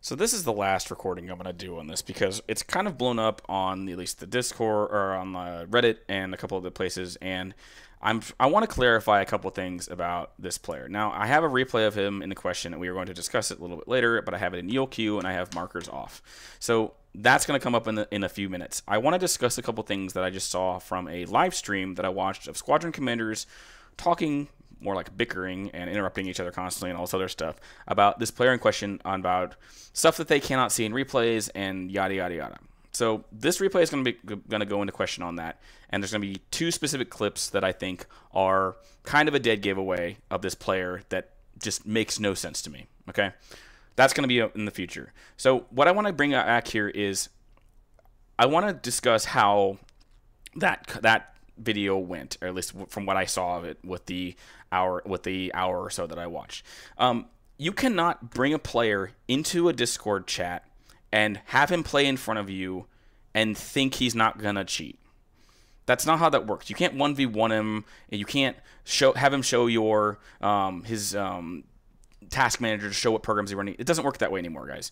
So this is the last recording I'm going to do on this because it's kind of blown up on at least the Discord or on the Reddit and a couple other places, and I want to clarify a couple things about this player. Now, I have a replay of him in the question, and we are going to discuss it a little bit later, but I have it in EOQ and I have markers off. So that's going to come up in a few minutes. I want to discuss a couple things that I just saw from a live stream that I watched of squadron commanders talking, more like bickering and interrupting each other constantly and all this other stuff about this player in question, on about stuff that they cannot see in replays and yada yada yada. So this replay is going to go into question on that, and there's going to be two specific clips that I think are kind of a dead giveaway of this player that just makes no sense to me. Okay, that's going to be in the future. So what I want to bring back here is I want to discuss how that video went, or at least from what I saw of it with the hour or so that I watched. You cannot bring a player into a Discord chat and have him play in front of you and think he's not gonna cheat. That's not how that works. You can't 1v1 him, and you can't have him show your his task manager to show what programs he's running. It doesn't work that way anymore, guys.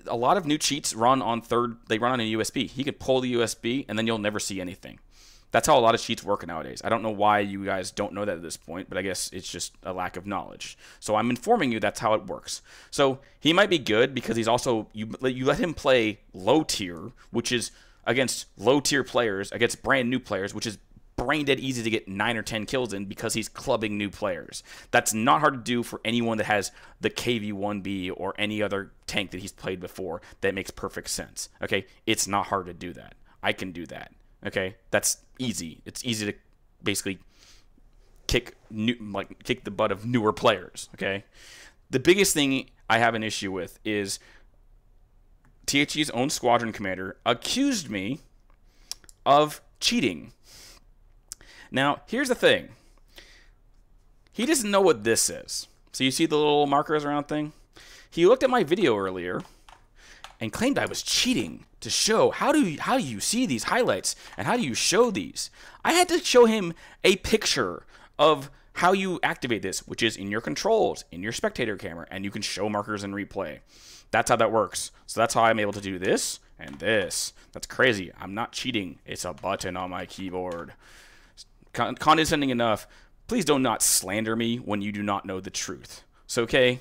A lot of new cheats run on They run on a USB. He could pull the USB, and then you'll never see anything. That's how a lot of cheats work nowadays. I don't know why you guys don't know that at this point, but I guess it's just a lack of knowledge. So I'm informing you that's how it works. So he might be good because he's also, you let him play low tier, which is against low tier players, against brand new players, which is brain dead easy to get 9 or 10 kills in because he's clubbing new players. That's not hard to do for anyone that has the KV-1B or any other tank that he's played before. That makes perfect sense. Okay, it's not hard to do that. I can do that. Okay, that's easy. It's easy to basically kick the butt of newer players. Okay, the biggest thing I have an issue with is THC's own squadron commander accused me of cheating. Now, here's the thing. He doesn't know what this is. So you see the little markers around thing? He looked at my video earlier and claimed I was cheating to show how do you see these highlights and how do you show these. I had to show him a picture of how you activate this, which is in your controls, in your spectator camera, and you can show markers in replay. That's how that works. So that's how I'm able to do this and this. That's crazy. I'm not cheating. It's a button on my keyboard. Condescending enough, please do not slander me when you do not know the truth. So, okay,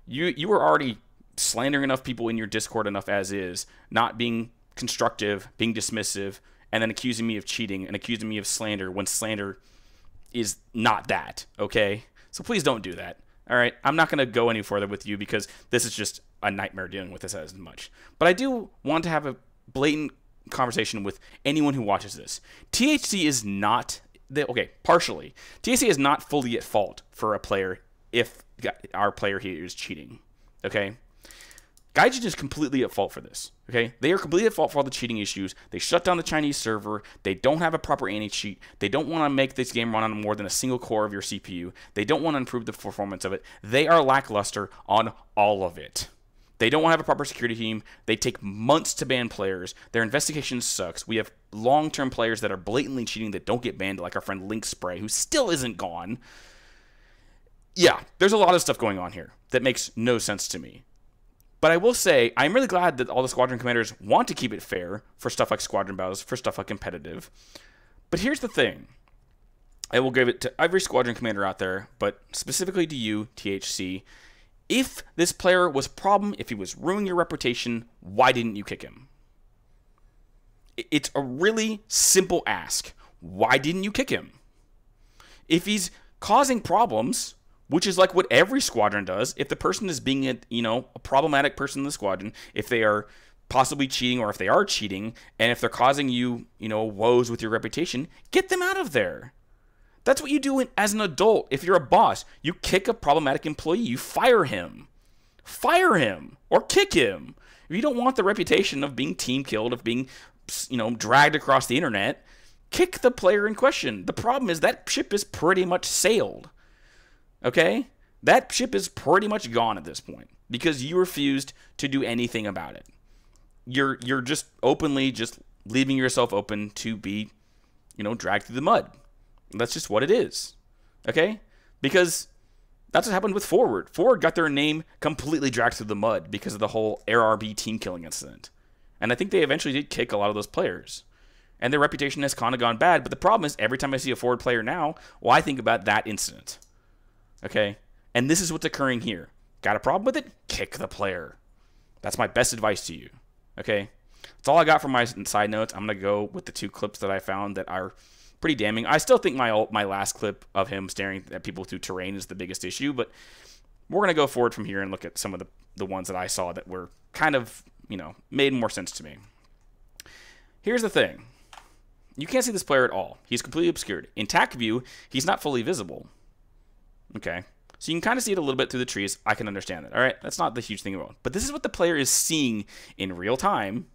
you were already slandering enough people in your Discord enough as is, not being constructive, being dismissive, and then accusing me of cheating and accusing me of slander when slander is not that, okay? So please don't do that, all right? I'm not going to go any further with you because this is just a nightmare dealing with this as much. But I do want to have a blatant conversation with anyone who watches this. THC is not, partially. THC is not fully at fault for a player if our player here is cheating, okay? Gaijin is completely at fault for this, okay? They are completely at fault for all the cheating issues. They shut down the Chinese server. They don't have a proper anti-cheat. They don't want to make this game run on more than a single core of your CPU. They don't want to improve the performance of it. They are lackluster on all of it. They don't want to have a proper security team. They take months to ban players. Their investigation sucks. We have long-term players that are blatantly cheating that don't get banned, like our friend Link Spray, who still isn't gone. Yeah, there's a lot of stuff going on here that makes no sense to me. But I will say, I'm really glad that all the squadron commanders want to keep it fair for stuff like squadron battles, for stuff like competitive. But here's the thing. I will give it to every squadron commander out there, but specifically to you, THC. If this player was a problem, if he was ruining your reputation, why didn't you kick him? It's a really simple ask. Why didn't you kick him? If he's causing problems, which is like what every squadron does, if the person is being a problematic person in the squadron, if they are possibly cheating or if they are cheating, and if they're causing you, woes with your reputation, get them out of there. That's what you do as an adult. If you're a boss, you kick a problematic employee, you fire him. Fire him or kick him. If you don't want the reputation of being team killed, of being, dragged across the internet, kick the player in question. The problem is that ship is pretty much sailed. Okay? That ship is pretty much gone at this point because you refused to do anything about it. You're just openly just leaving yourself open to be, dragged through the mud. That's just what it is. Okay? Because That's what happened with Forward. Forward got their name completely dragged through the mud because of the whole AirRB team killing incident. And I think they eventually did kick a lot of those players. And their reputation has kind of gone bad. But the problem is, every time I see a Forward player now, well, I think about that incident. Okay? And this is what's occurring here. Got a problem with it? Kick the player. That's my best advice to you. Okay? That's all I got for my side notes. I'm going to go with the 2 clips that I found that are pretty damning. I still think my last clip of him staring at people through terrain is the biggest issue, but we're going to go forward from here and look at some of the ones that I saw that were kind of, made more sense to me. Here's the thing. You can't see this player at all. He's completely obscured. In TAC view, he's not fully visible. Okay? So you can kind of see it a little bit through the trees. I can understand that. All right? That's not the huge thing about it. But this is what the player is seeing in real time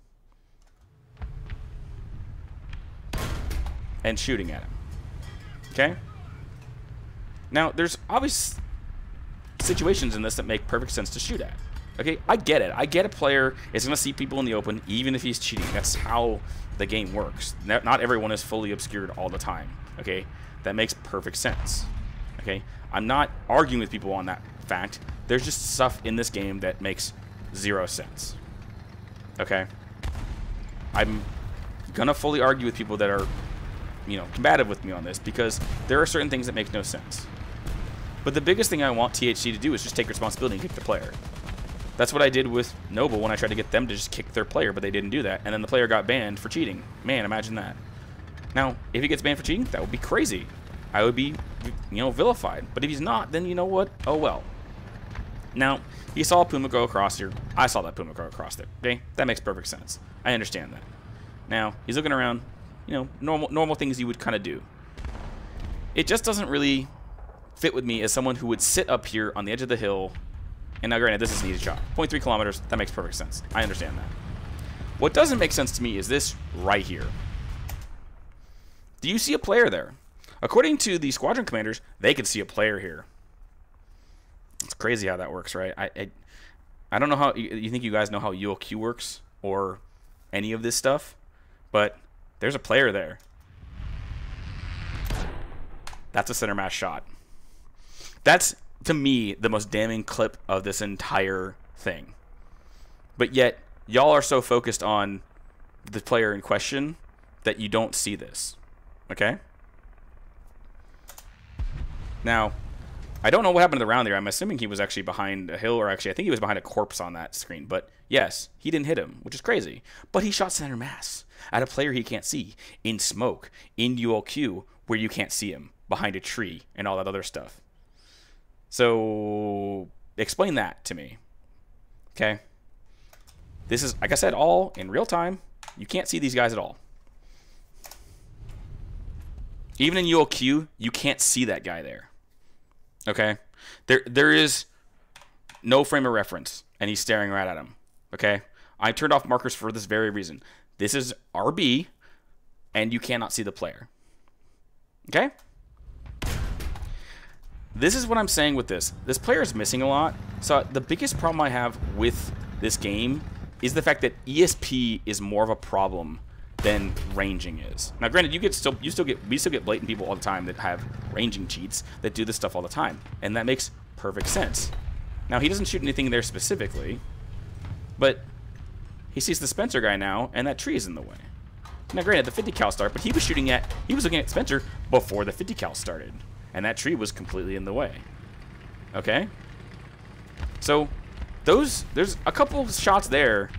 and shooting at him. Okay? Now, there's obvious situations in this that make perfect sense to shoot at. Okay? I get it. I get a player is going to see people in the open even if he's cheating. That's how the game works. Not everyone is fully obscured all the time. Okay? That makes perfect sense. Okay? I'm not arguing with people on that fact. There's just stuff in this game that makes 0 sense. Okay? I'm going to fully argue with people that are combative with me on this because there are certain things that make no sense. But the biggest thing I want THC to do is just take responsibility and kick the player. That's what I did with Noble when I tried to get them to just kick their player, but they didn't do that. And then the player got banned for cheating. Man, imagine that. Now, if he gets banned for cheating, that would be crazy. I would be, vilified. But if he's not, then you know what? Oh, well. Now, he saw a Puma go across here. I saw that Puma go across there. Okay? That makes perfect sense. I understand that. Now, he's looking around. Normal things you would kind of do. It just doesn't really fit with me as someone who would sit up here on the edge of the hill. And now, granted, this is an easy shot. 0.3 kilometers, that makes perfect sense. I understand that. What doesn't make sense to me is this right here. Do you see a player there? According to the squadron commanders, they can see a player here. It's crazy how that works, right? I don't know how you think you guys know how ULQ works or any of this stuff, but there's a player there. That's a center mass shot. That's, to me, the most damning clip of this entire thing. But yet, y'all are so focused on the player in question that you don't see this. Okay? Now, I don't know what happened to the round there. I'm assuming he was actually behind a hill, or actually, I think he was behind a corpse on that screen. But yes, he didn't hit him, which is crazy. But he shot center mass at a player he can't see, in smoke, in ULQ, where you can't see him, behind a tree, and all that other stuff. So, explain that to me. Okay? This is, like I said, all in real time. You can't see these guys at all. Even in ULQ, you can't see that guy there. Okay? There is no frame of reference, and he's staring right at him. Okay? I turned off markers for this very reason. This is RB, and you cannot see the player. Okay? This is what I'm saying with this. This player is missing a lot. So the biggest problem I have with this game is the fact that ESP is more of a problem than ranging is. Now, granted, we still get blatant people all the time that have ranging cheats that do this stuff all the time, and that makes perfect sense. Now, he doesn't shoot anything there specifically, but he sees the Spencer guy now, and that tree is in the way. Now, granted, the 50 cal start, but he was looking at Spencer before the 50 cal started, and that tree was completely in the way. Okay? So, there's a couple of shots there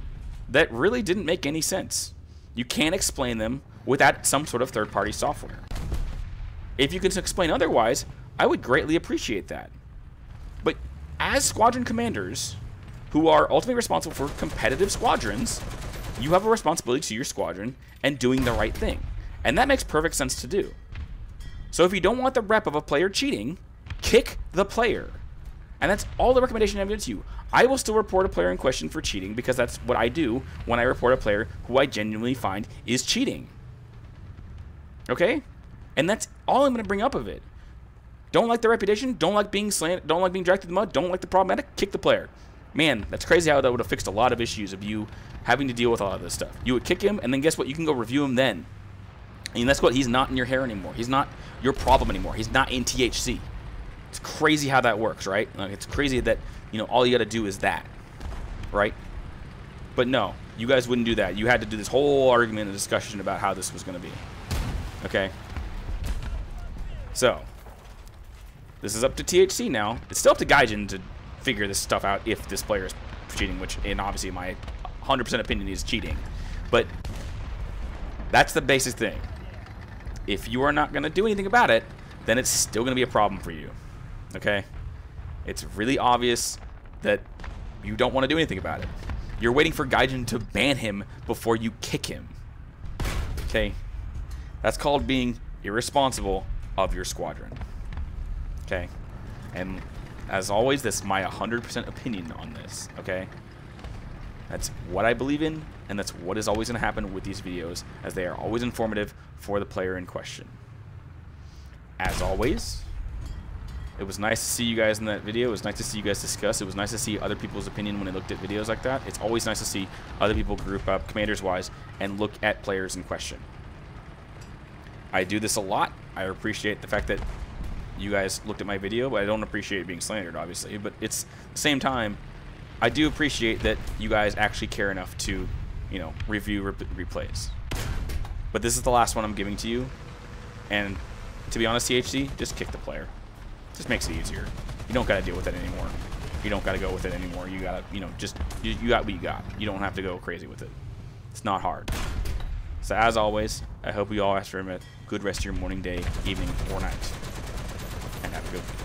that really didn't make any sense. You can't explain them without some sort of third-party software. If you can explain otherwise, I would greatly appreciate that. But as squadron commanders, who are ultimately responsible for competitive squadrons, you have a responsibility to your squadron and doing the right thing. And that makes perfect sense to do. So if you don't want the rep of a player cheating, kick the player. And that's all the recommendation I'm giving to you. I will still report a player in question for cheating because that's what I do when I report a player who I genuinely find is cheating. Okay? And that's all I'm going to bring up of it. Don't like the reputation, don't like being slanted, don't like being dragged through the mud, don't like the problematic, kick the player. Man, that's crazy how that would have fixed a lot of issues of you having to deal with a lot of this stuff. You would kick him, and then guess what? You can go review him then. And that's what? He's not in your hair anymore. He's not your problem anymore. He's not in THC. It's crazy how that works, right? Like, it's crazy that, you know, all you got to do is that, right? But no, you guys wouldn't do that. You had to do this whole argument and discussion about how this was going to be. Okay? So, this is up to THC now. It's still up to Gaijin to figure this stuff out if this player is cheating, which, in obviously my 100% opinion, is cheating. But that's the basic thing. If you are not going to do anything about it, then it's still going to be a problem for you. Okay? It's really obvious that you don't want to do anything about it. You're waiting for Gaijin to ban him before you kick him. Okay? That's called being irresponsible of your squadron. Okay? And as always, this is my 100% opinion on this. Okay? That's what I believe in, and that's what is always going to happen with these videos, as they are always informative for the player in question. As always, it was nice to see you guys in that video. It was nice to see you guys discuss. It was nice to see other people's opinion when they looked at videos like that. It's always nice to see other people group up, commanders-wise, and look at players in question. I do this a lot. I appreciate the fact that you guys looked at my video, but I don't appreciate being slandered, obviously. But it's at the same time, I do appreciate that you guys actually care enough to, you know, review replays. But this is the last one I'm giving to you. And to be honest, THC, just kick the player. Just makes it easier. You don't got to deal with it anymore. You don't got to go with it anymore. You got to, you know, just, you got what you got. You don't have to go crazy with it. It's not hard. So as always, I hope you all have a good rest of your morning, day, evening, or night. And have a good one.